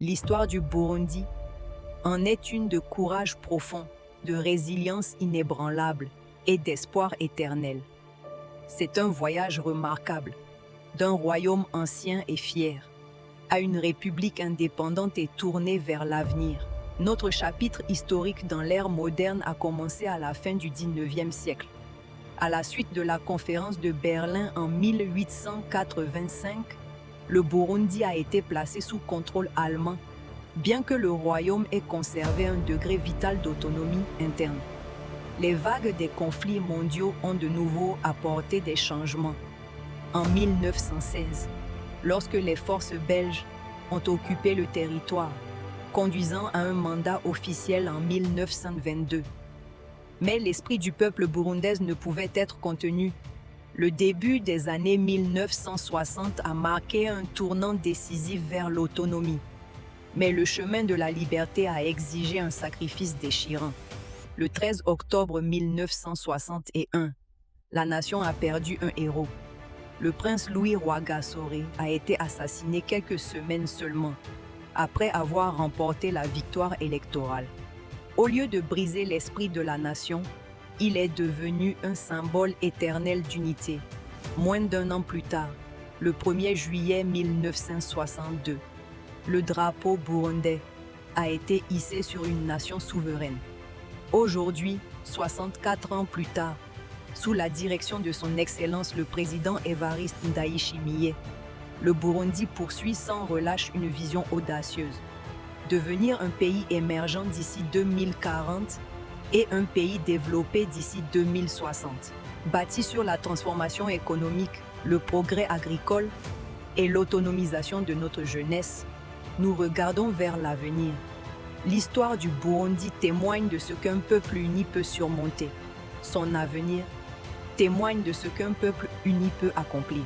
L'histoire du Burundi en est une de courage profond, de résilience inébranlable et d'espoir éternel. C'est un voyage remarquable, d'un royaume ancien et fier, à une république indépendante et tournée vers l'avenir. Notre chapitre historique dans l'ère moderne a commencé à la fin du XIXe siècle. À la suite de la conférence de Berlin en 1885, le Burundi a été placé sous contrôle allemand, bien que le royaume ait conservé un degré vital d'autonomie interne. Les vagues des conflits mondiaux ont de nouveau apporté des changements. En 1916, lorsque les forces belges ont occupé le territoire, conduisant à un mandat officiel en 1922. Mais l'esprit du peuple burundais ne pouvait être contenu. Le début des années 1960 a marqué un tournant décisif vers l'autonomie. Mais le chemin de la liberté a exigé un sacrifice déchirant. Le 13 octobre 1961, la nation a perdu un héros. Le prince Louis Rwagasore a été assassiné quelques semaines seulement, après avoir remporté la victoire électorale. Au lieu de briser l'esprit de la nation, il est devenu un symbole éternel d'unité. Moins d'un an plus tard, le 1er juillet 1962, le drapeau burundais a été hissé sur une nation souveraine. Aujourd'hui, 64 ans plus tard, sous la direction de son Excellence le président Évariste Ndayishimiye, le Burundi poursuit sans relâche une vision audacieuse. Devenir un pays émergent d'ici 2040 et un pays développé d'ici 2060. Bâti sur la transformation économique, le progrès agricole et l'autonomisation de notre jeunesse, nous regardons vers l'avenir. L'histoire du Burundi témoigne de ce qu'un peuple uni peut surmonter. Son avenir témoigne de ce qu'un peuple uni peut accomplir.